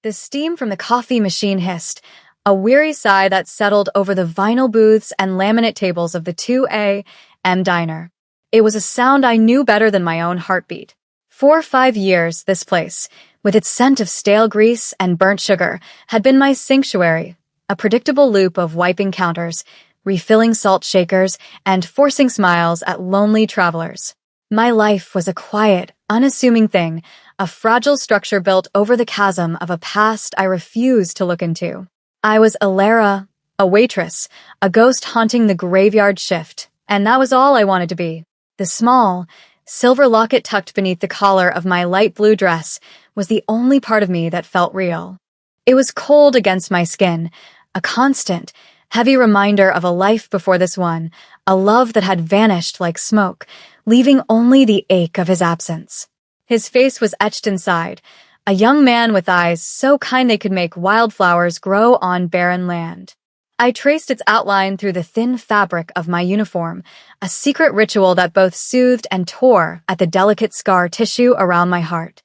The steam from the coffee machine hissed, a weary sigh that settled over the vinyl booths and laminate tables of the 2AM diner. It was a sound I knew better than my own heartbeat. 4 or 5 years, this place, with its scent of stale grease and burnt sugar, had been my sanctuary, a predictable loop of wiping counters, refilling salt shakers, and forcing smiles at lonely travelers. My life was a quiet, unassuming thing, a fragile structure built over the chasm of a past I refused to look into. I was Alara, a waitress, a ghost haunting the graveyard shift, and that was all I wanted to be. The small, silver locket tucked beneath the collar of my light blue dress was the only part of me that felt real. It was cold against my skin, a constant, heavy reminder of a life before this one, a love that had vanished like smoke, leaving only the ache of his absence. His face was etched inside, a young man with eyes so kind they could make wildflowers grow on barren land. I traced its outline through the thin fabric of my uniform, a secret ritual that both soothed and tore at the delicate scar tissue around my heart.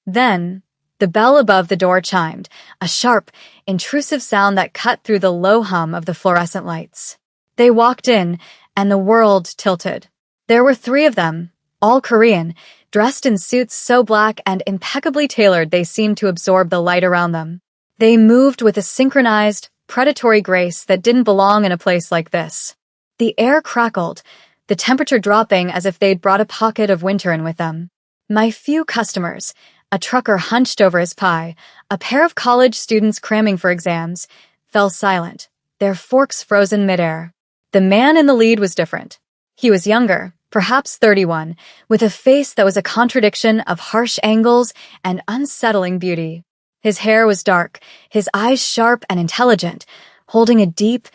Then, the bell above the door chimed, a sharp, intrusive sound that cut through the low hum of the fluorescent lights. They walked in, and the world tilted. There were 3 of them, all Korean, dressed in suits so black and impeccably tailored they seemed to absorb the light around them. They moved with a synchronized, predatory grace that didn't belong in a place like this. The air crackled, the temperature dropping as if they'd brought a pocket of winter in with them. My few customers, a trucker hunched over his pie, a pair of college students cramming for exams, fell silent, their forks frozen midair. The man in the lead was different. He was younger, perhaps 31, with a face that was a contradiction of harsh angles and unsettling beauty. His hair was dark, his eyes sharp and intelligent, holding a deep,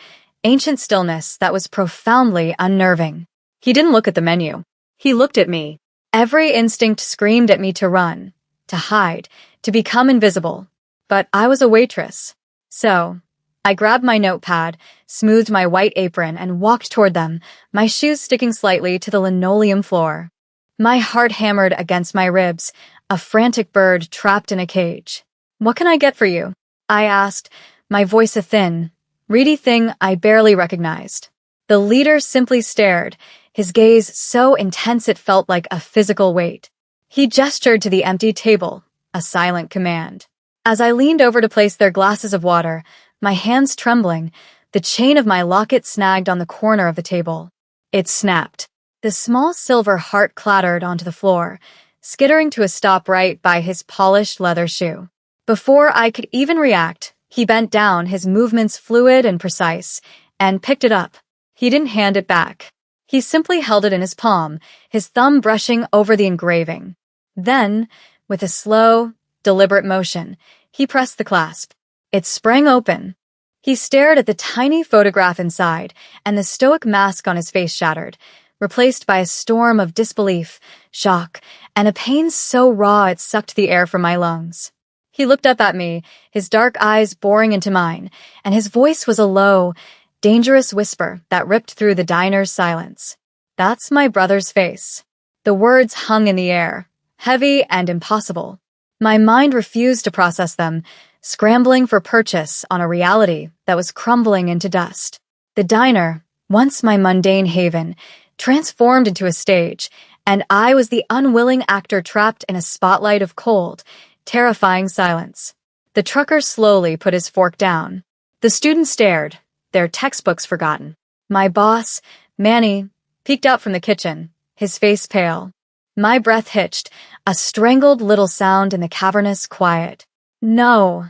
ancient stillness that was profoundly unnerving. He didn't look at the menu. He looked at me. Every instinct screamed at me to run, to hide, to become invisible. But I was a waitress. So, I grabbed my notepad, smoothed my white apron, and walked toward them, my shoes sticking slightly to the linoleum floor. My heart hammered against my ribs, a frantic bird trapped in a cage. "What can I get for you?" I asked, my voice a thin, reedy thing I barely recognized. The leader simply stared, his gaze so intense it felt like a physical weight. He gestured to the empty table, a silent command. As I leaned over to place their glasses of water, my hands trembling, the chain of my locket snagged on the corner of the table. It snapped. The small silver heart clattered onto the floor, skittering to a stop right by his polished leather shoe. Before I could even react, he bent down, his movements fluid and precise, and picked it up. He didn't hand it back. He simply held it in his palm, his thumb brushing over the engraving. Then, with a slow, deliberate motion, he pressed the clasp. It sprang open. He stared at the tiny photograph inside, and the stoic mask on his face shattered, replaced by a storm of disbelief, shock, and a pain so raw it sucked the air from my lungs. He looked up at me, his dark eyes boring into mine, and his voice was a low, dangerous whisper that ripped through the diner's silence. "That's my brother's face." The words hung in the air, heavy and impossible. My mind refused to process them, scrambling for purchase on a reality that was crumbling into dust. The diner, once my mundane haven, transformed into a stage, and I was the unwilling actor trapped in a spotlight of cold, terrifying silence. The trucker slowly put his fork down. The students stared, their textbooks forgotten. My boss, Manny, peeked out from the kitchen, his face pale. My breath hitched, a strangled little sound in the cavernous quiet. "No,"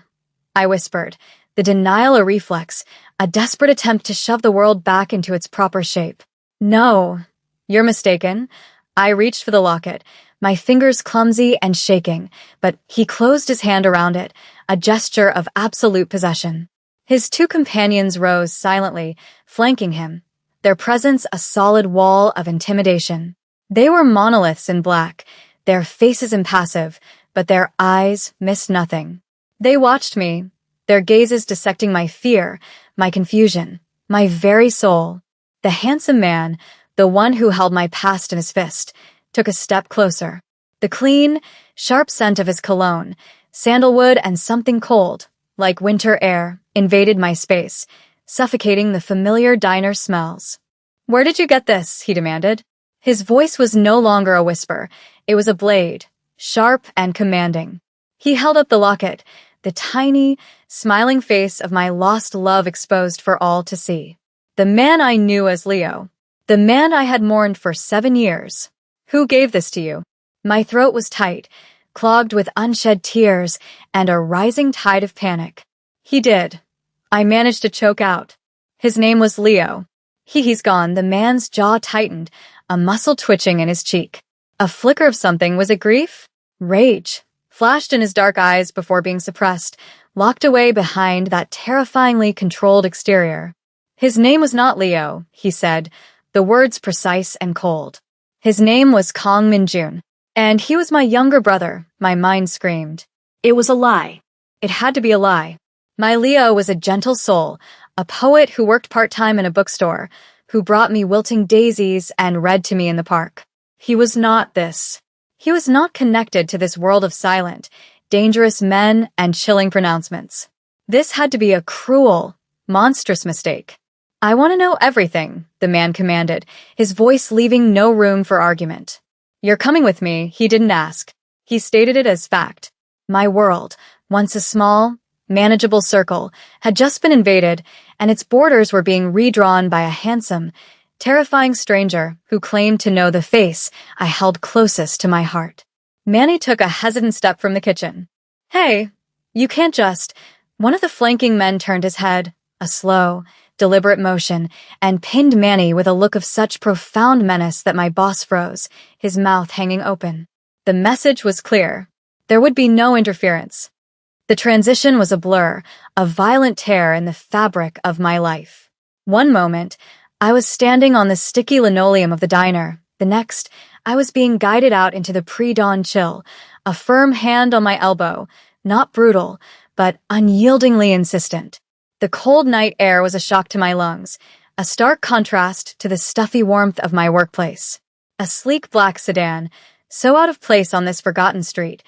I whispered, the denial a reflex, a desperate attempt to shove the world back into its proper shape. "No, you're mistaken." I reached for the locket, my fingers clumsy and shaking, but he closed his hand around it, a gesture of absolute possession. His 2 companions rose silently, flanking him, their presence a solid wall of intimidation. They were monoliths in black, their faces impassive, but their eyes missed nothing. They watched me, their gazes dissecting my fear, my confusion, my very soul. The handsome man, the one who held my past in his fist, took a step closer. The clean, sharp scent of his cologne, Sandalwood and something cold, like winter air, invaded my space, suffocating the familiar diner smells. "Where did you get this?" he demanded. His voice was no longer a whisper. It was a blade, sharp and commanding. He held up the locket, the tiny, smiling face of my lost love exposed for all to see. The man I knew as Leo. The man I had mourned for 7 years. "Who gave this to you?" My throat was tight, clogged with unshed tears and a rising tide of panic. "He did." I managed to choke out. "His name was Leo." He's gone." The man's jaw tightened, a muscle twitching in his cheek. A flicker of something. Was it grief? Rage flashed in his dark eyes before being suppressed, locked away behind that terrifyingly controlled exterior. "His name was not Leo," he said, the words precise and cold. "His name was Kong Minjun, and he was my younger brother," my mind screamed. It was a lie. It had to be a lie. My Leo was a gentle soul, a poet who worked part-time in a bookstore, who brought me wilting daisies and read to me in the park. He was not this. He was not connected to this world of silent, dangerous men and chilling pronouncements. This had to be a cruel, monstrous mistake. "I want to know everything," the man commanded, his voice leaving no room for argument. "You're coming with me," he didn't ask. He stated it as fact. My world, once a small, manageable circle, had just been invaded, and its borders were being redrawn by a handsome, terrifying stranger who claimed to know the face I held closest to my heart. Manny took a hesitant step from the kitchen. "Hey, you can't just—" One of the flanking men turned his head, a slow, deliberate motion, and pinned Manny with a look of such profound menace that my boss froze, his mouth hanging open. The message was clear. There would be no interference. The transition was a blur, a violent tear in the fabric of my life. One moment, I was standing on the sticky linoleum of the diner. The next, I was being guided out into the pre-dawn chill, a firm hand on my elbow, not brutal, but unyieldingly insistent. The cold night air was a shock to my lungs, a stark contrast to the stuffy warmth of my workplace. A sleek black sedan, so out of place on this forgotten street,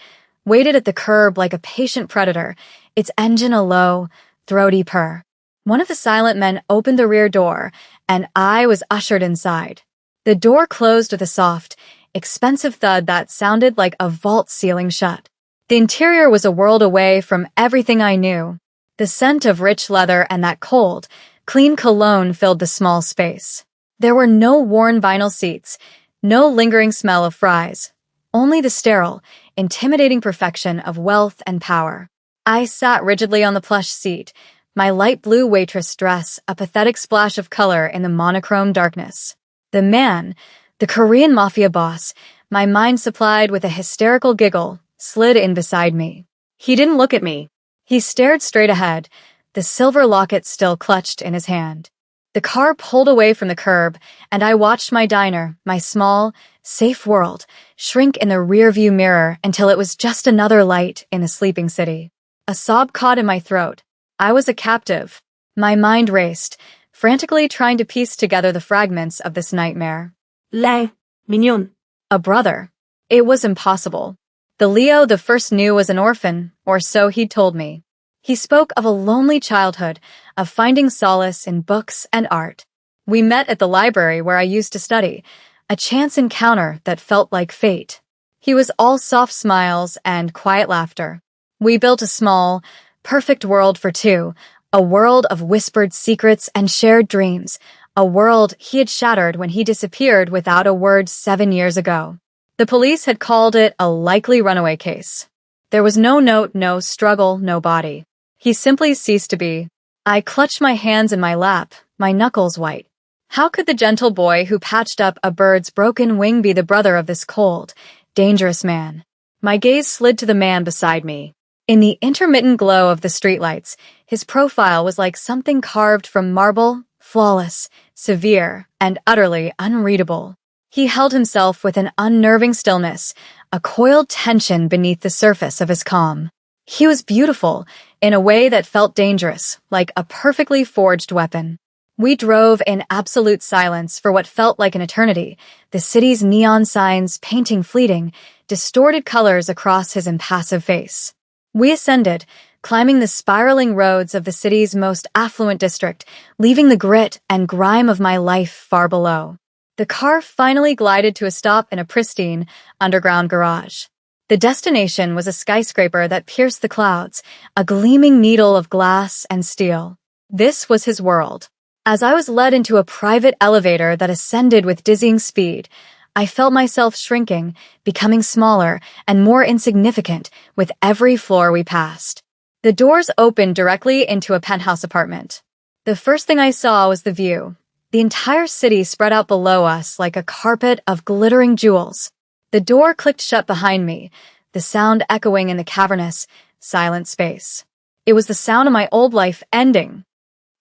waited at the curb like a patient predator, its engine a low, throaty purr. One of the silent men opened the rear door, and I was ushered inside. The door closed with a soft, expensive thud that sounded like a vault ceiling shut. The interior was a world away from everything I knew. The scent of rich leather and that cold, clean cologne filled the small space. There were no worn vinyl seats, no lingering smell of fries, only the sterile, intimidating perfection of wealth and power. I sat rigidly on the plush seat, my light blue waitress dress a pathetic splash of color in the monochrome darkness. The man, the Korean Mafia boss, my mind supplied with a hysterical giggle, slid in beside me. He didn't look at me. He stared straight ahead, the silver locket still clutched in his hand. The car pulled away from the curb, and I watched my diner, my small, safe world, shrink in the rearview mirror until it was just another light in the sleeping city. A sob caught in my throat. I was a captive. My mind raced, frantically trying to piece together the fragments of this nightmare. Lei, mignon. A brother. It was impossible. The Leo the first knew was an orphan, or so he'd told me. He spoke of a lonely childhood, of finding solace in books and art. We met at the library where I used to study, a chance encounter that felt like fate. He was all soft smiles and quiet laughter. We built a small, perfect world for two, a world of whispered secrets and shared dreams, a world he had shattered when he disappeared without a word 7 years ago. The police had called it a likely runaway case. There was no note, no struggle, no body. He simply ceased to be. I clutched my hands in my lap, my knuckles white. How could the gentle boy who patched up a bird's broken wing be the brother of this cold, dangerous man? My gaze slid to the man beside me. In the intermittent glow of the streetlights, his profile was like something carved from marble, flawless, severe, and utterly unreadable. He held himself with an unnerving stillness, a coiled tension beneath the surface of his calm. He was beautiful, in a way that felt dangerous, like a perfectly forged weapon. We drove in absolute silence for what felt like an eternity, the city's neon signs painting fleeting, distorted colors across his impassive face. We ascended, climbing the spiraling roads of the city's most affluent district, leaving the grit and grime of my life far below. The car finally glided to a stop in a pristine, underground garage. The destination was a skyscraper that pierced the clouds, a gleaming needle of glass and steel. This was his world. As I was led into a private elevator that ascended with dizzying speed, I felt myself shrinking, becoming smaller and more insignificant with every floor we passed. The doors opened directly into a penthouse apartment. The first thing I saw was the view. The entire city spread out below us like a carpet of glittering jewels. The door clicked shut behind me, the sound echoing in the cavernous, silent space. It was the sound of my old life ending.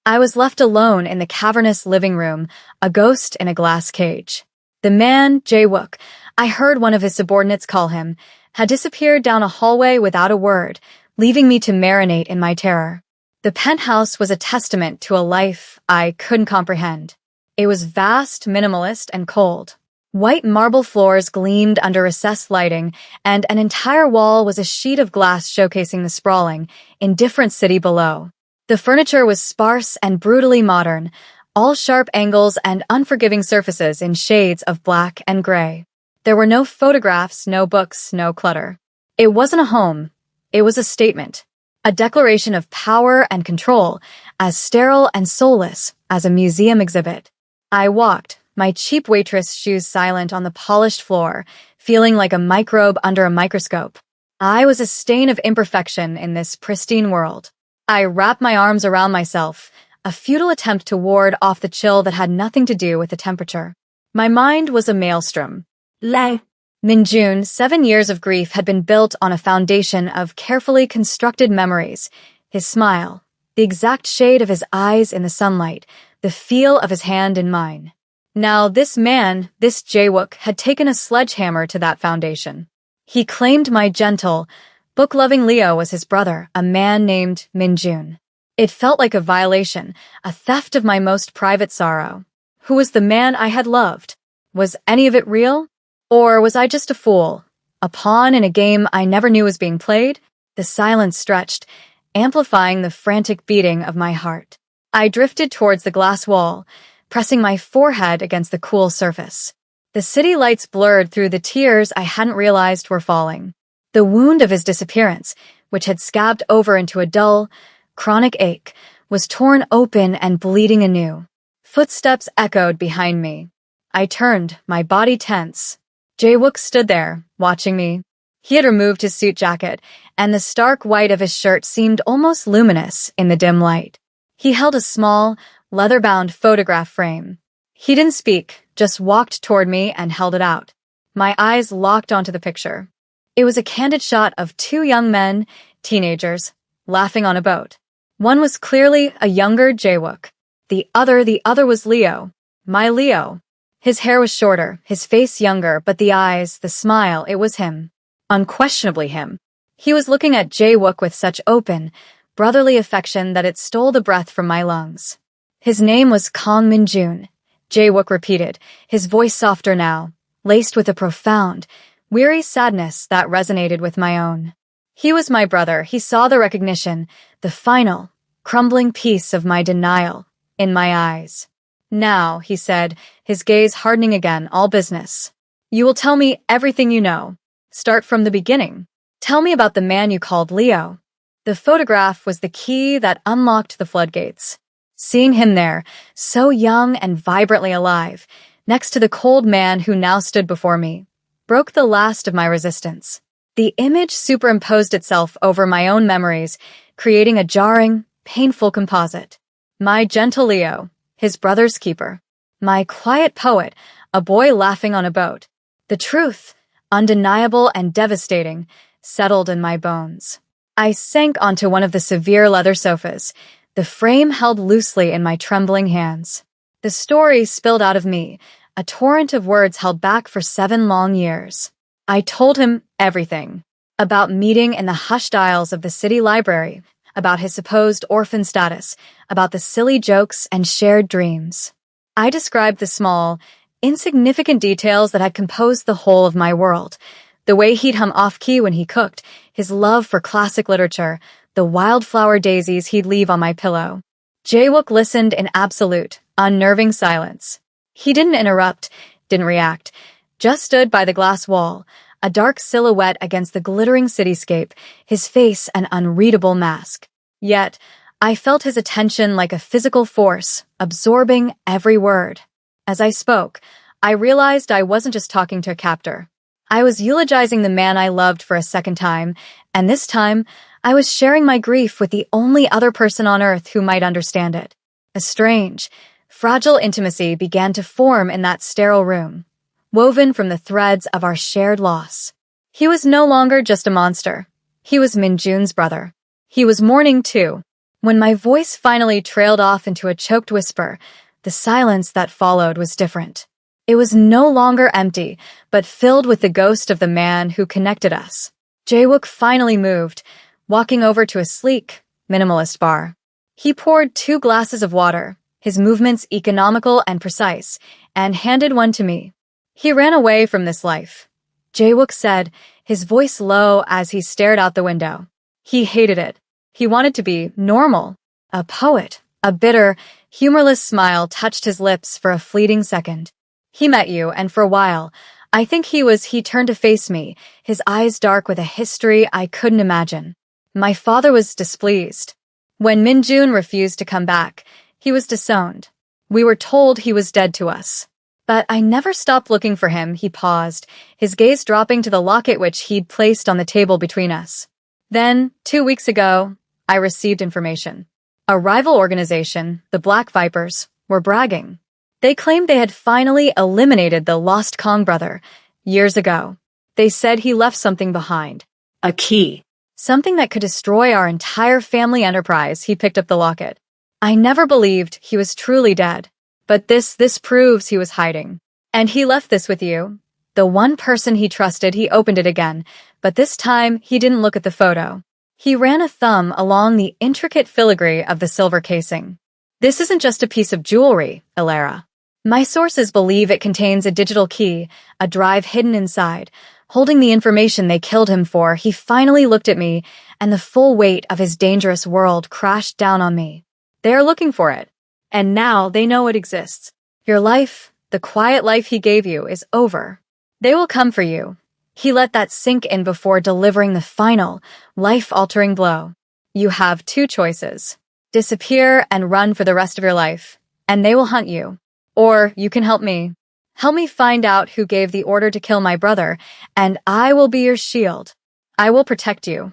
I was left alone in the cavernous living room, a ghost in a glass cage. The man, Jae-wook, I heard one of his subordinates call him, had disappeared down a hallway without a word, leaving me to marinate in my terror. The penthouse was a testament to a life I couldn't comprehend. It was vast, minimalist, and cold. White marble floors gleamed under recessed lighting, and an entire wall was a sheet of glass showcasing the sprawling, indifferent city below. The furniture was sparse and brutally modern, all sharp angles and unforgiving surfaces in shades of black and gray. There were no photographs, no books, no clutter. It wasn't a home. It was a statement, a declaration of power and control, as sterile and soulless as a museum exhibit. I walked, my cheap waitress shoes silent on the polished floor, feeling like a microbe under a microscope. I was a stain of imperfection in this pristine world. I wrapped my arms around myself, a futile attempt to ward off the chill that had nothing to do with the temperature. My mind was a maelstrom. Lei. Min-jun, 7 years of grief had been built on a foundation of carefully constructed memories. His smile, the exact shade of his eyes in the sunlight, the feel of his hand in mine. Now this man, this Jae-wook, had taken a sledgehammer to that foundation. He claimed my gentle, book-loving Leo was his brother, a man named Min-jun. It felt like a violation, a theft of my most private sorrow. Who was the man I had loved? Was any of it real? Or was I just a fool, a pawn in a game I never knew was being played? The silence stretched, amplifying the frantic beating of my heart. I drifted towards the glass wall, pressing my forehead against the cool surface. The city lights blurred through the tears I hadn't realized were falling. The wound of his disappearance, which had scabbed over into a dull, chronic ache, was torn open and bleeding anew. Footsteps echoed behind me. I turned, my body tense. Jae-wook stood there, watching me. He had removed his suit jacket, and the stark white of his shirt seemed almost luminous in the dim light. He held a small, leather-bound photograph frame. He didn't speak, just walked toward me and held it out. My eyes locked onto the picture. It was a candid shot of 2 young men, teenagers, laughing on a boat. One was clearly a younger Jae-wook. The other was Leo. My Leo. His hair was shorter, his face younger, but the eyes, the smile, it was him. Unquestionably him. He was looking at Jae-wook with such open, brotherly affection that it stole the breath from my lungs. His name was Kang Min-jun, Jae-wook repeated, his voice softer now, laced with a profound, weary sadness that resonated with my own. He was my brother. He saw the recognition, the final, crumbling piece of my denial, in my eyes. Now, he said, his gaze hardening again, all business. You will tell me everything you know. Start from the beginning. Tell me about the man you called Leo. The photograph was the key that unlocked the floodgates. Seeing him there, so young and vibrantly alive, next to the cold man who now stood before me, broke the last of my resistance. The image superimposed itself over my own memories, creating a jarring, painful composite. My gentle Leo, his brother's keeper. My quiet poet, a boy laughing on a boat. The truth, undeniable and devastating, settled in my bones. I sank onto one of the severe leather sofas, the frame held loosely in my trembling hands. The story spilled out of me, a torrent of words held back for 7 long years. I told him everything. About meeting in the hushed aisles of the city library, about his supposed orphan status, about the silly jokes and shared dreams. I described the small, insignificant details that had composed the whole of my world. The way he'd hum off-key when he cooked, his love for classic literature, the wildflower daisies he'd leave on my pillow. Jae-wook listened in absolute, unnerving silence. He didn't interrupt, didn't react, just stood by the glass wall, a dark silhouette against the glittering cityscape, his face an unreadable mask. Yet, I felt his attention like a physical force, absorbing every word. As I spoke, I realized I wasn't just talking to a captor. I was eulogizing the man I loved for a second time, and this time, I was sharing my grief with the only other person on earth who might understand it. A strange, fragile intimacy began to form in that sterile room, woven from the threads of our shared loss. He was no longer just a monster. He was Minjun's brother. He was mourning too. When my voice finally trailed off into a choked whisper, the silence that followed was different. It was no longer empty, but filled with the ghost of the man who connected us. Jae-wook finally moved, walking over to a sleek, minimalist bar. He poured 2 glasses of water, his movements economical and precise, and handed one to me. He ran away from this life, Jae-wook said, his voice low as he stared out the window. He hated it. He wanted to be normal, a poet. A bitter, humorless smile touched his lips for a fleeting second. He met you, and for a while, I think he turned to face me, his eyes dark with a history I couldn't imagine. My father was displeased. When Minjun refused to come back, he was disowned. We were told he was dead to us. But I never stopped looking for him, he paused, his gaze dropping to the locket which he'd placed on the table between us. Then, 2 weeks ago, I received information. A rival organization, the Black Vipers, were bragging. They claimed they had finally eliminated the lost Kong brother, years ago. They said he left something behind. A key. Something that could destroy our entire family enterprise. He picked up the locket. I never believed he was truly dead. But this proves he was hiding. And he left this with you. The one person he trusted, he opened it again, but this time he didn't look at the photo. He ran a thumb along the intricate filigree of the silver casing. This isn't just a piece of jewelry, Ilara. My sources believe it contains a digital key, a drive hidden inside. Holding the information they killed him for, he finally looked at me, and the full weight of his dangerous world crashed down on me. They are looking for it, and now they know it exists. Your life, the quiet life he gave you, is over. They will come for you. He let that sink in before delivering the final, life-altering blow. You have 2 choices. Disappear and run for the rest of your life, and they will hunt you. Or you can help me. Help me find out who gave the order to kill my brother, and I will be your shield. I will protect you.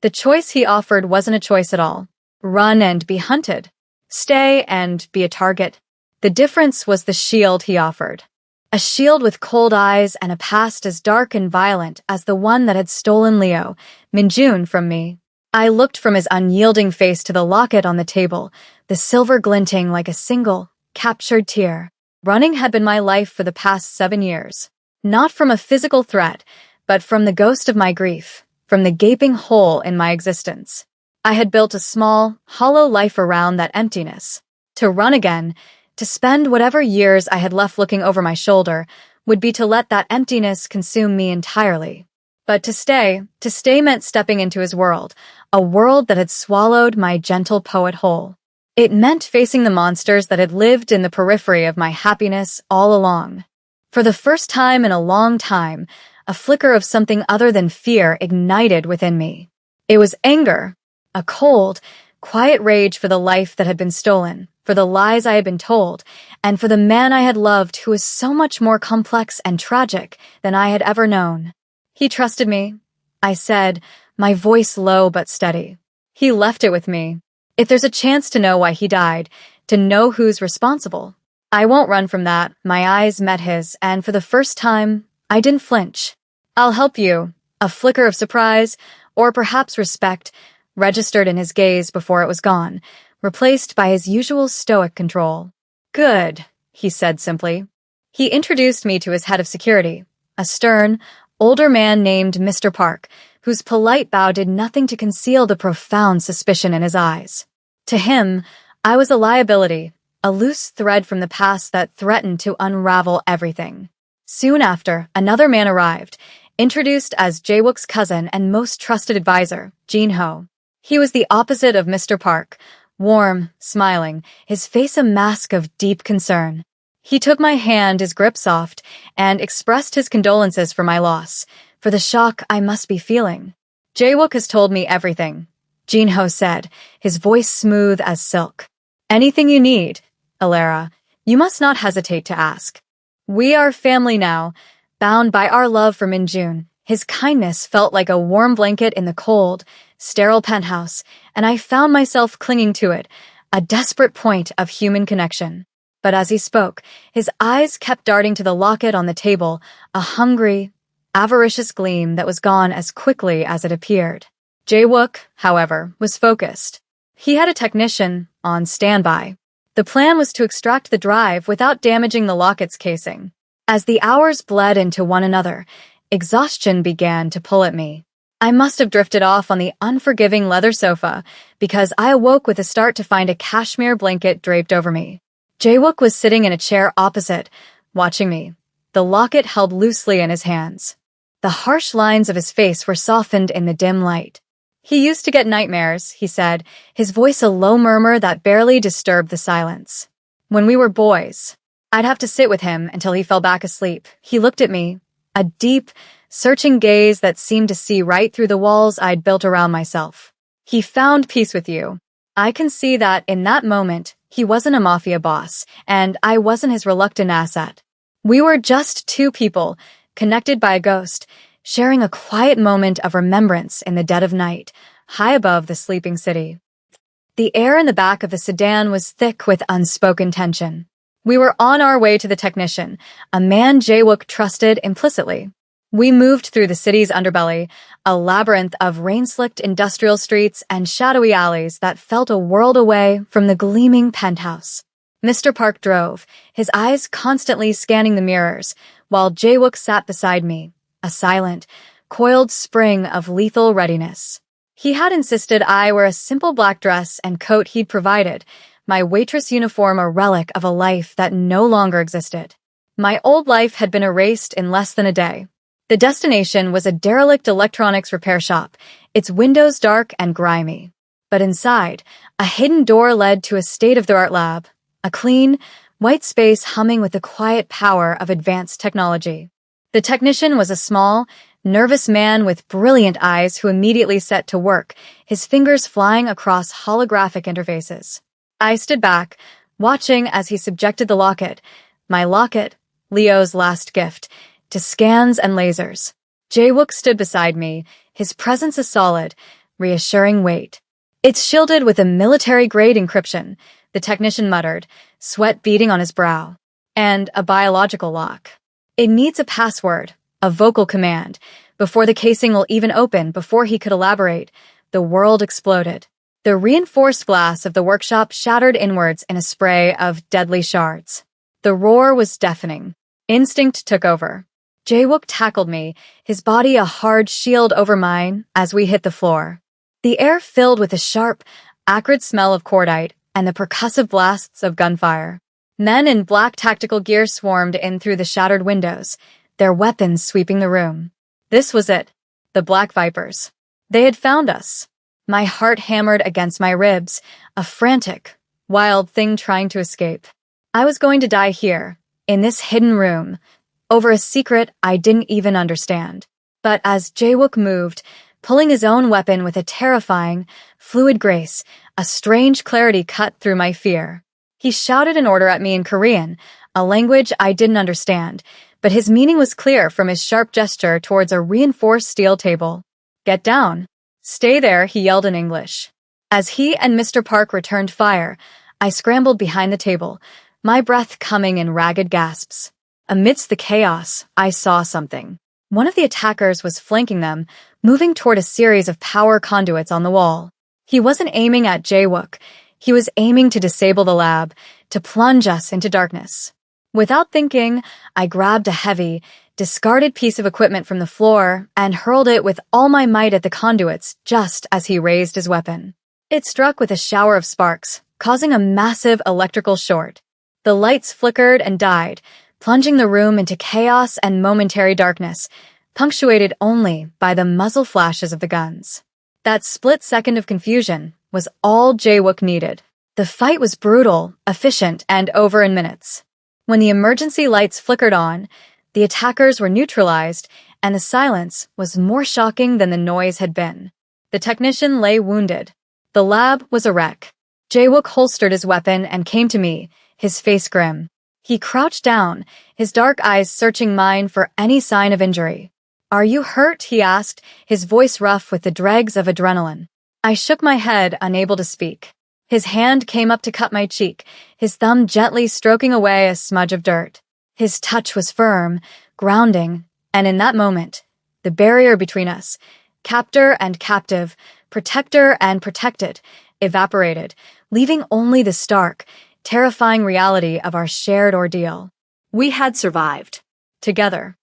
The choice he offered wasn't a choice at all. Run and be hunted. Stay and be a target. The difference was the shield he offered. A shield with cold eyes and a past as dark and violent as the one that had stolen Leo, Minjun, from me. I looked from his unyielding face to the locket on the table, the silver glinting like a single, captured tear. Running had been my life for the past 7 years. Not from a physical threat, but from the ghost of my grief, from the gaping hole in my existence. I had built a small, hollow life around that emptiness. To run again, to spend whatever years I had left looking over my shoulder, would be to let that emptiness consume me entirely. But to stay meant stepping into his world, a world that had swallowed my gentle poet whole. It meant facing the monsters that had lived in the periphery of my happiness all along. For the first time in a long time, a flicker of something other than fear ignited within me. It was anger, a cold, quiet rage for the life that had been stolen, for the lies I had been told, and for the man I had loved who was so much more complex and tragic than I had ever known. He trusted me, I said, my voice low but steady. He left it with me. If there's a chance to know why he died, to know who's responsible, I won't run from that. My eyes met his, and for the first time, I didn't flinch. I'll help you. A flicker of surprise, or perhaps respect, registered in his gaze before it was gone, replaced by his usual stoic control. Good, he said simply. He introduced me to his head of security, a stern, older man named Mr. Park, whose polite bow did nothing to conceal the profound suspicion in his eyes. To him, I was a liability, a loose thread from the past that threatened to unravel everything. Soon after, another man arrived, introduced as Jae-wook's cousin and most trusted advisor, Jin-ho. He was the opposite of Mr. Park, warm, smiling, his face a mask of deep concern. He took my hand, his grip soft, and expressed his condolences for my loss, for the shock I must be feeling. Jae-wook has told me everything, Jin-ho said, his voice smooth as silk. Anything you need, Alara, you must not hesitate to ask. We are family now, bound by our love for Min-jun. His kindness felt like a warm blanket in the cold, sterile penthouse, and I found myself clinging to it, a desperate point of human connection. But as he spoke, his eyes kept darting to the locket on the table, a hungry, avaricious gleam that was gone as quickly as it appeared. Jae-wook, however, was focused. He had a technician on standby. The plan was to extract the drive without damaging the locket's casing. As the hours bled into one another, exhaustion began to pull at me. I must have drifted off on the unforgiving leather sofa because I awoke with a start to find a cashmere blanket draped over me. Jae-wook was sitting in a chair opposite, watching me, the locket held loosely in his hands. The harsh lines of his face were softened in the dim light. He used to get nightmares, he said, his voice a low murmur that barely disturbed the silence. When we were boys, I'd have to sit with him until he fell back asleep. He looked at me, a deep, searching gaze that seemed to see right through the walls I'd built around myself. He found peace with you. I can see that in that moment, he wasn't a mafia boss, and I wasn't his reluctant asset. We were just two people, connected by a ghost, sharing a quiet moment of remembrance in the dead of night, high above the sleeping city. The air in the back of the sedan was thick with unspoken tension. We were on our way to the technician, a man Jae-wook trusted implicitly. We moved through the city's underbelly, a labyrinth of rain-slicked industrial streets and shadowy alleys that felt a world away from the gleaming penthouse. Mr. Park drove, his eyes constantly scanning the mirrors, while Jae-wook sat beside me, a silent, coiled spring of lethal readiness. He had insisted I wear a simple black dress and coat he'd provided, my waitress uniform a relic of a life that no longer existed. My old life had been erased in less than a day. The destination was a derelict electronics repair shop, its windows dark and grimy. But inside, a hidden door led to a state-of-the-art lab, a clean, white space humming with the quiet power of advanced technology. The technician was a small, nervous man with brilliant eyes who immediately set to work, his fingers flying across holographic interfaces. I stood back, watching as he subjected the locket, my locket, Leo's last gift, to scans and lasers. Jae-wook stood beside me, his presence a solid, reassuring weight. It's shielded with a military-grade encryption, the technician muttered, sweat beading on his brow. And a biological lock. It needs a password, a vocal command. Before the casing will even open, before he could elaborate, the world exploded. The reinforced glass of the workshop shattered inwards in a spray of deadly shards. The roar was deafening. Instinct took over. Jae-wook tackled me, his body a hard shield over mine, as we hit the floor. The air filled with a sharp, acrid smell of cordite and the percussive blasts of gunfire. Men in black tactical gear swarmed in through the shattered windows, their weapons sweeping the room. This was it. The Black Vipers. They had found us. My heart hammered against my ribs, a frantic, wild thing trying to escape. I was going to die here, in this hidden room, over a secret I didn't even understand. But as Jae-wook moved, pulling his own weapon with a terrifying, fluid grace, a strange clarity cut through my fear. He shouted an order at me in Korean, a language I didn't understand, but his meaning was clear from his sharp gesture towards a reinforced steel table. Get down. Stay there, he yelled in English. As he and Mr. Park returned fire, I scrambled behind the table, my breath coming in ragged gasps. Amidst the chaos, I saw something. One of the attackers was flanking them, moving toward a series of power conduits on the wall. He wasn't aiming at Jae-wook. He was aiming to disable the lab, to plunge us into darkness. Without thinking, I grabbed a heavy, discarded piece of equipment from the floor and hurled it with all my might at the conduits just as he raised his weapon. It struck with a shower of sparks, causing a massive electrical short. The lights flickered and died, plunging the room into chaos and momentary darkness. punctuated only by the muzzle flashes of the guns. That split second of confusion was all Jae-wook needed. The fight was brutal, efficient, and over in minutes. When the emergency lights flickered on, the attackers were neutralized, and the silence was more shocking than the noise had been. The technician lay wounded. The lab was a wreck. Jae-wook holstered his weapon and came to me, his face grim. He crouched down, his dark eyes searching mine for any sign of injury. "Are you hurt?" he asked, his voice rough with the dregs of adrenaline. I shook my head, unable to speak. His hand came up to cut my cheek, his thumb gently stroking away a smudge of dirt. His touch was firm, grounding, and in that moment, the barrier between us, captor and captive, protector and protected, evaporated, leaving only the stark, terrifying reality of our shared ordeal. We had survived. Together.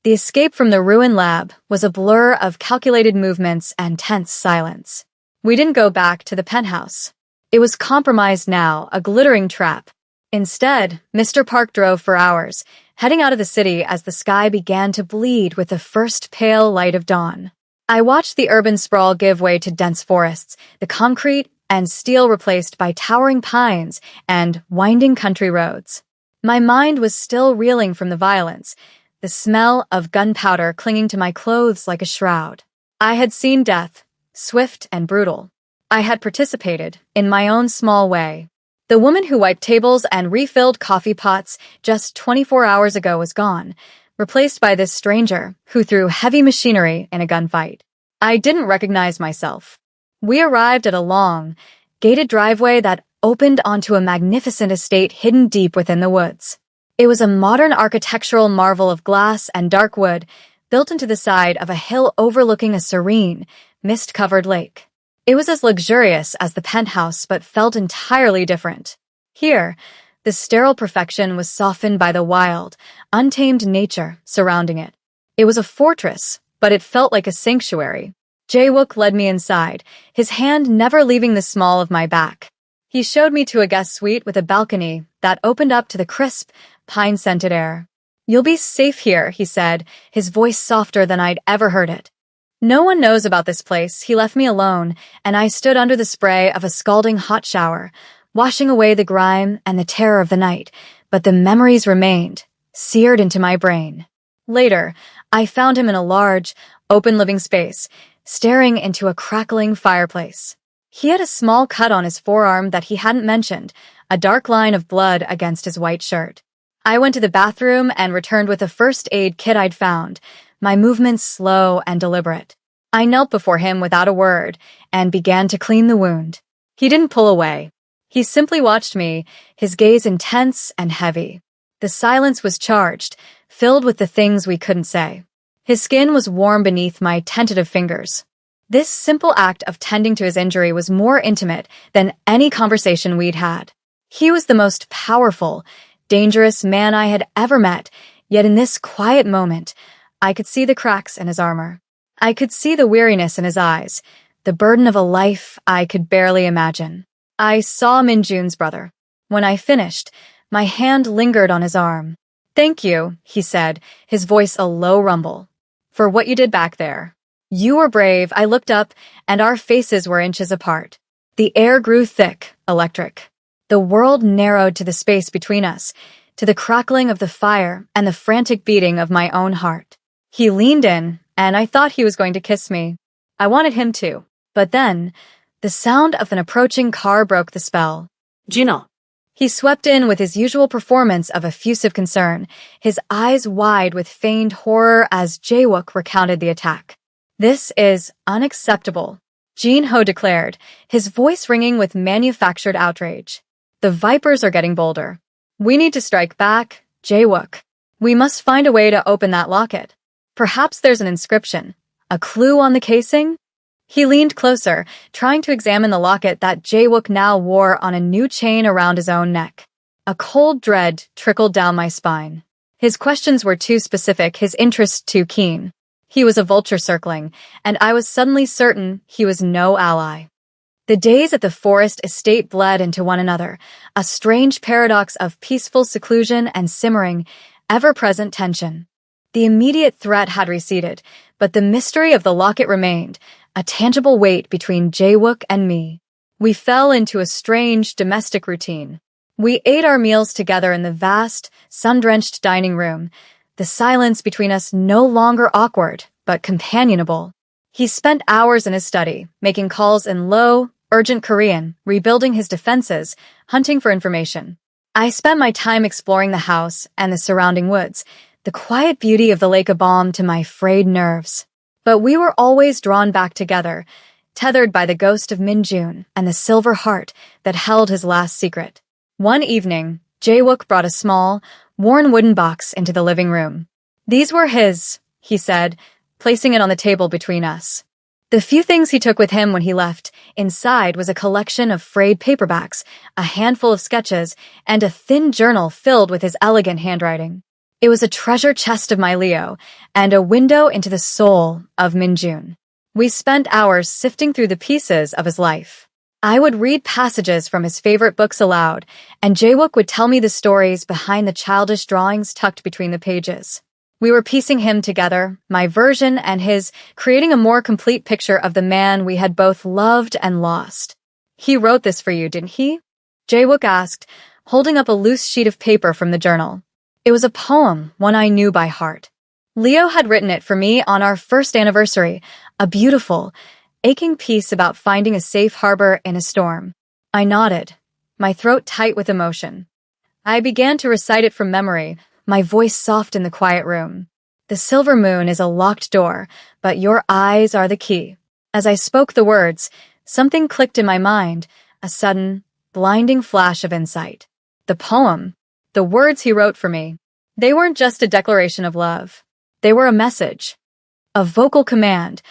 The escape from the ruined lab was a blur of calculated movements and tense silence. We didn't go back to the penthouse. It was compromised now, a glittering trap. Instead, Mr. Park drove for hours, heading out of the city as the sky began to bleed with the first pale light of dawn. I watched the urban sprawl give way to dense forests, the concrete and steel replaced by towering pines and winding country roads. My mind was still reeling from the violence, the smell of gunpowder clinging to my clothes like a shroud. I had seen death, swift and brutal. I had participated, in my own small way. The woman who wiped tables and refilled coffee pots just 24 hours ago was gone, replaced by this stranger who threw heavy machinery in a gunfight. I didn't recognize myself. We arrived at a long, gated driveway that opened onto a magnificent estate hidden deep within the woods. It was a modern architectural marvel of glass and dark wood, built into the side of a hill overlooking a serene, mist-covered lake. It was as luxurious as the penthouse, but felt entirely different. Here, the sterile perfection was softened by the wild, untamed nature surrounding it. It was a fortress, but it felt like a sanctuary. Jae-wook led me inside, his hand never leaving the small of my back. He showed me to a guest suite with a balcony that opened up to the crisp, pine-scented air. "You'll be safe here," he said, his voice softer than I'd ever heard it. "No one knows about this place." He left me alone, and I stood under the spray of a scalding hot shower, washing away the grime and the terror of the night, but the memories remained, seared into my brain. Later, I found him in a large, open living space, staring into a crackling fireplace. He had a small cut on his forearm that he hadn't mentioned, a dark line of blood against his white shirt. I went to the bathroom and returned with a first aid kit I'd found, my movements slow and deliberate. I knelt before him without a word and began to clean the wound. He didn't pull away. He simply watched me, his gaze intense and heavy. The silence was charged, filled with the things we couldn't say. His skin was warm beneath my tentative fingers. This simple act of tending to his injury was more intimate than any conversation we'd had. He was the most powerful, dangerous man I had ever met, yet in this quiet moment, I could see the cracks in his armor. I could see the weariness in his eyes, the burden of a life I could barely imagine. I saw Min-jun's brother. When I finished, my hand lingered on his arm. "Thank you," he said, his voice a low rumble, "for what you did back there. You were brave." I looked up, and our faces were inches apart. The air grew thick, electric. The world narrowed to the space between us, to the crackling of the fire and the frantic beating of my own heart. He leaned in, and I thought he was going to kiss me. I wanted him to. But then, the sound of an approaching car broke the spell. Gino. He swept in with his usual performance of effusive concern, his eyes wide with feigned horror as Jae-wook recounted the attack. "This is unacceptable," Jin-ho declared, his voice ringing with manufactured outrage. "The Vipers are getting bolder. We need to strike back, Jae-wook. We must find a way to open that locket. Perhaps there's an inscription, a clue on the casing?" He leaned closer, trying to examine the locket that Jae-wook now wore on a new chain around his own neck. A cold dread trickled down my spine. His questions were too specific, his interest too keen. He was a vulture circling, and I was suddenly certain he was no ally. The days at the forest estate bled into one another, a strange paradox of peaceful seclusion and simmering, ever-present tension. The immediate threat had receded, but the mystery of the locket remained, a tangible weight between Jae-wook and me. We fell into a strange domestic routine. We ate our meals together in the vast, sun-drenched dining room, the silence between us no longer awkward, but companionable. He spent hours in his study, making calls in low, urgent Korean, rebuilding his defenses, hunting for information. I spent my time exploring the house and the surrounding woods, the quiet beauty of the lake a balm to my frayed nerves. But we were always drawn back together, tethered by the ghost of Min-jun and the silver heart that held his last secret. One evening, Jae-wook brought a small, worn wooden box into the living room. "These were his," he said, placing it on the table between us. The few things he took with him when he left, inside was a collection of frayed paperbacks, a handful of sketches, and a thin journal filled with his elegant handwriting. It was a treasure chest of my Leo, and a window into the soul of Min-jun. We spent hours sifting through the pieces of his life. I would read passages from his favorite books aloud, and Jae-wook would tell me the stories behind the childish drawings tucked between the pages. We were piecing him together, my version and his, creating a more complete picture of the man we had both loved and lost. "He wrote this for you, didn't he?" Jae-wook asked, holding up a loose sheet of paper from the journal. It was a poem, one I knew by heart. Leo had written it for me on our first anniversary, a beautiful, aching piece about finding a safe harbor in a storm. I nodded, my throat tight with emotion. I began to recite it from memory, my voice soft in the quiet room. "The silver moon is a locked door, but your eyes are the key." As I spoke the words, something clicked in my mind, a sudden, blinding flash of insight. The poem, the words he wrote for me, they weren't just a declaration of love. They were a message. A vocal command.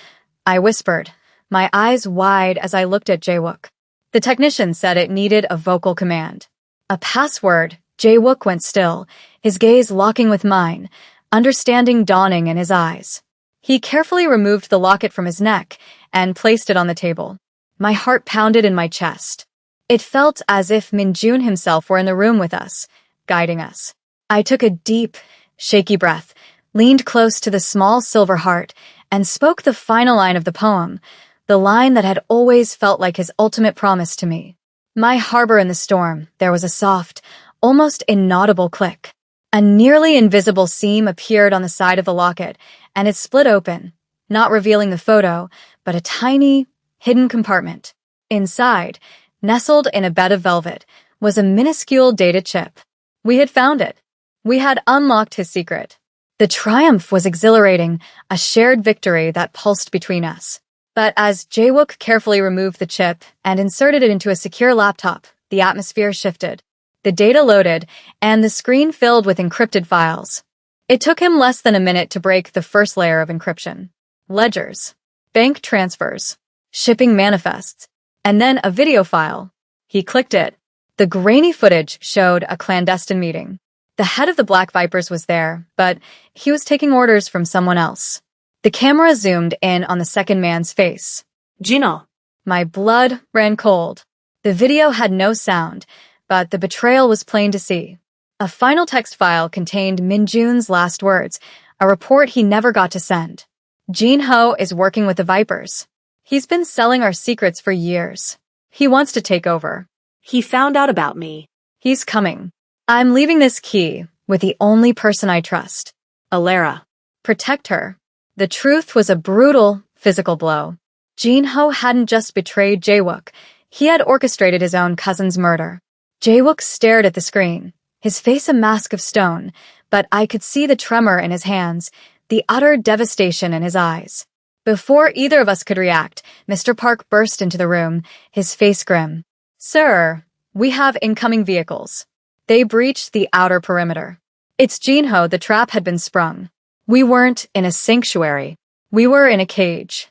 I whispered, my eyes wide as I looked at Jae-wook. The technician said it needed a vocal command. A password. Jae-wook went still, his gaze locking with mine, understanding dawning in his eyes. He carefully removed the locket from his neck and placed it on the table. My heart pounded in my chest. It felt as if Min-jun himself were in the room with us, guiding us. I took a deep, shaky breath, leaned close to the small silver heart, and spoke the final line of the poem, the line that had always felt like his ultimate promise to me. "My harbor in the storm," there was a soft, almost inaudible click. A nearly invisible seam appeared on the side of the locket, and it split open, not revealing the photo, but a tiny, hidden compartment. Inside, nestled in a bed of velvet, was a minuscule data chip. We had found it. We had unlocked his secret. The triumph was exhilarating, a shared victory that pulsed between us. But as Jae-wook carefully removed the chip and inserted it into a secure laptop, the atmosphere shifted. The data loaded, and the screen filled with encrypted files. It took him less than a minute to break the first layer of encryption. Ledgers, bank transfers, shipping manifests, and then a video file. He clicked it. The grainy footage showed a clandestine meeting. The head of the Black Vipers was there, but he was taking orders from someone else. The camera zoomed in on the second man's face. Gino. My blood ran cold. The video had no sound, but the betrayal was plain to see. A final text file contained Min-jun's last words, a report he never got to send. Jin-ho is working with the Vipers. He's been selling our secrets for years. He wants to take over. He found out about me. He's coming. I'm leaving this key with the only person I trust. Alara. Protect her. The truth was a brutal, physical blow. Jin-ho hadn't just betrayed Jae-wook. He had orchestrated his own cousin's murder. Jae-wook stared at the screen, his face a mask of stone, but I could see the tremor in his hands, the utter devastation in his eyes. Before either of us could react, Mr. Park burst into the room, his face grim. "Sir, we have incoming vehicles." They breached the outer perimeter. It's Jin-ho, the trap had been sprung. We weren't in a sanctuary. We were in a cage.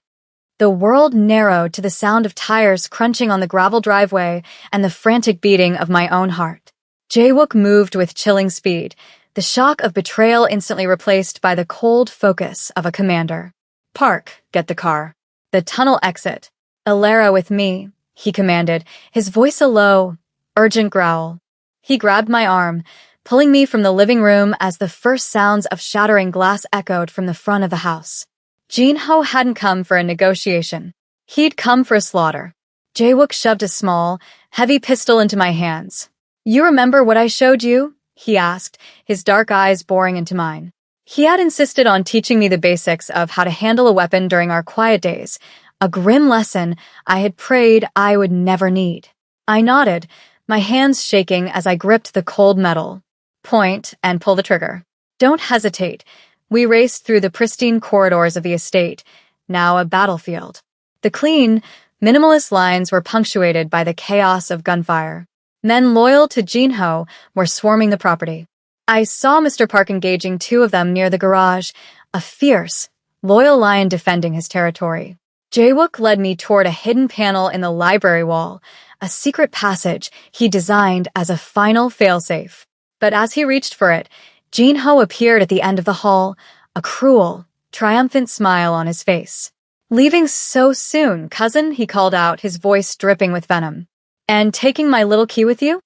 The world narrowed to the sound of tires crunching on the gravel driveway and the frantic beating of my own heart. Jae-wook moved with chilling speed, the shock of betrayal instantly replaced by the cold focus of a commander. "Park, get the car." The tunnel exit. "Alara with me," he commanded, his voice a low, urgent growl. He grabbed my arm, pulling me from the living room as the first sounds of shattering glass echoed from the front of the house. Jin-ho hadn't come for a negotiation. He'd come for a slaughter. Jae-wook shoved a small, heavy pistol into my hands. "You remember what I showed you?" he asked, his dark eyes boring into mine. He had insisted on teaching me the basics of how to handle a weapon during our quiet days, a grim lesson I had prayed I would never need. I nodded, my hands shaking as I gripped the cold metal. "Point and pull the trigger. Don't hesitate." We raced through the pristine corridors of the estate, now a battlefield. The clean, minimalist lines were punctuated by the chaos of gunfire. Men loyal to Jin-ho were swarming the property. I saw Mr. Park engaging two of them near the garage, a fierce, loyal lion defending his territory. Jae-wook led me toward a hidden panel in the library wall, a secret passage he designed as a final failsafe. But as he reached for it, Jin-ho appeared at the end of the hall, a cruel, triumphant smile on his face. "Leaving so soon, cousin," he called out, his voice dripping with venom. "And taking my little key with you?"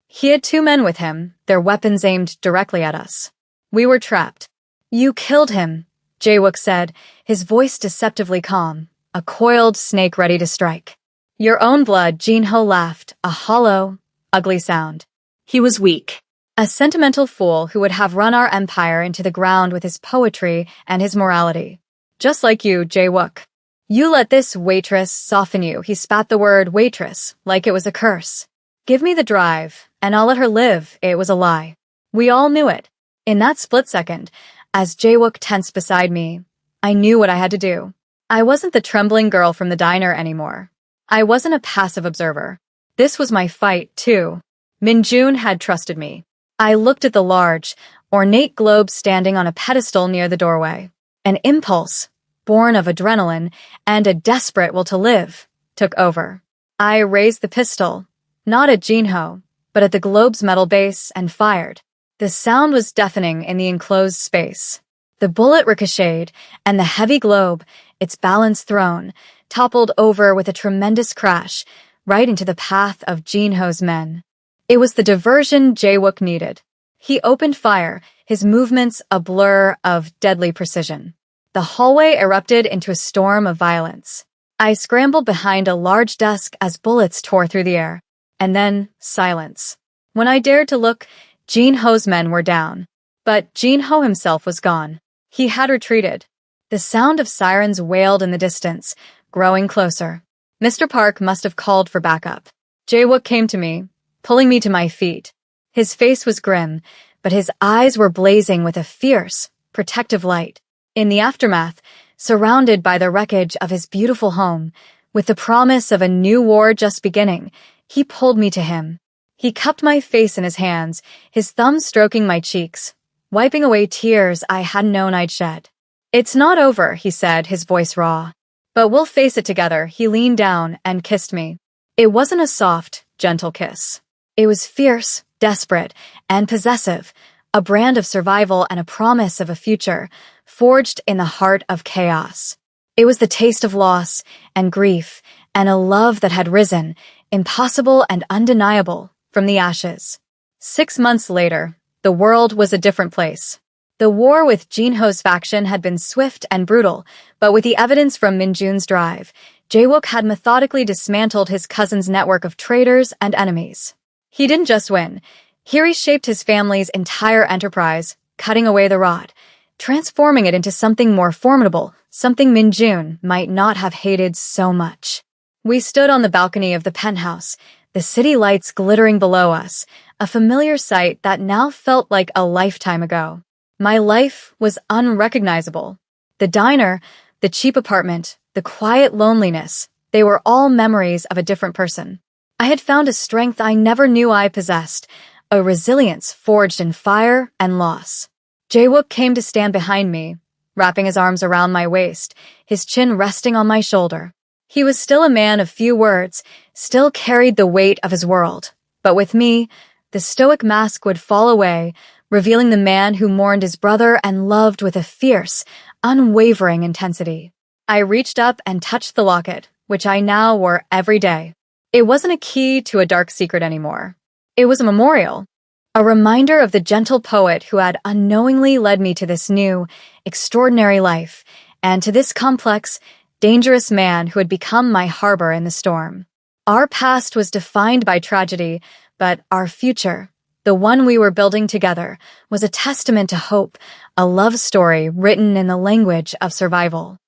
He had two men with him, their weapons aimed directly at us. We were trapped. "You killed him," Jae-wook said, his voice deceptively calm, a coiled snake ready to strike. "Your own blood," Jin-ho laughed, a hollow, ugly sound. He was weak. A sentimental fool who would have run our empire into the ground with his poetry and his morality. "Just like you, Jae-wook. You let this waitress soften you." He spat the word waitress like it was a curse. "Give me the drive, and I'll let her live." It was a lie. We all knew it. In that split second, as Jae-wook tensed beside me, I knew what I had to do. I wasn't the trembling girl from the diner anymore. I wasn't a passive observer. This was my fight, too. Min-jun had trusted me. I looked at the large, ornate globe standing on a pedestal near the doorway. An impulse, born of adrenaline and a desperate will to live, took over. I raised the pistol, not at Jin-ho, but at the globe's metal base, and fired. The sound was deafening in the enclosed space. The bullet ricocheted, and the heavy globe, its balance thrown, toppled over with a tremendous crash, right into the path of Jin-ho's men. It was the diversion Jae-wook needed. He opened fire, his movements a blur of deadly precision. The hallway erupted into a storm of violence. I scrambled behind a large desk as bullets tore through the air. And then, silence. When I dared to look, Jin-ho's men were down. But Jin-ho himself was gone. He had retreated. The sound of sirens wailed in the distance, growing closer. Mr. Park must have called for backup. Jae-wook came to me, pulling me to my feet. His face was grim, but his eyes were blazing with a fierce, protective light. In the aftermath, surrounded by the wreckage of his beautiful home, with the promise of a new war just beginning, he pulled me to him. He cupped my face in his hands, his thumb stroking my cheeks, wiping away tears I hadn't known I'd shed. "It's not over," he said, his voice raw. "But we'll face it together." He leaned down and kissed me. It wasn't a soft, gentle kiss. It was fierce, desperate, and possessive, a brand of survival and a promise of a future, forged in the heart of chaos. It was the taste of loss and grief and a love that had risen, impossible and undeniable, from the ashes. 6 months later, the world was a different place. The war with Jin-ho's faction had been swift and brutal, but with the evidence from Min-jun's drive, Jae-wook had methodically dismantled his cousin's network of traitors and enemies. He didn't just win. He reshaped his family's entire enterprise, cutting away the rot, transforming it into something more formidable, something Min-jun might not have hated so much. We stood on the balcony of the penthouse, the city lights glittering below us, a familiar sight that now felt like a lifetime ago. My life was unrecognizable. The diner, the cheap apartment, the quiet loneliness, they were all memories of a different person. I had found a strength I never knew I possessed, a resilience forged in fire and loss. Jae-wook came to stand behind me, wrapping his arms around my waist, his chin resting on my shoulder. He was still a man of few words, still carried the weight of his world. But with me, the stoic mask would fall away, revealing the man who mourned his brother and loved with a fierce, unwavering intensity. I reached up and touched the locket, which I now wore every day. It wasn't a key to a dark secret anymore. It was a memorial, A reminder of the gentle poet who had unknowingly led me to this new, extraordinary life, and to this complex, dangerous man who had become my harbor in the storm. Our past was defined by tragedy, but our future, the one we were building together, was a testament to hope, a love story written in the language of survival.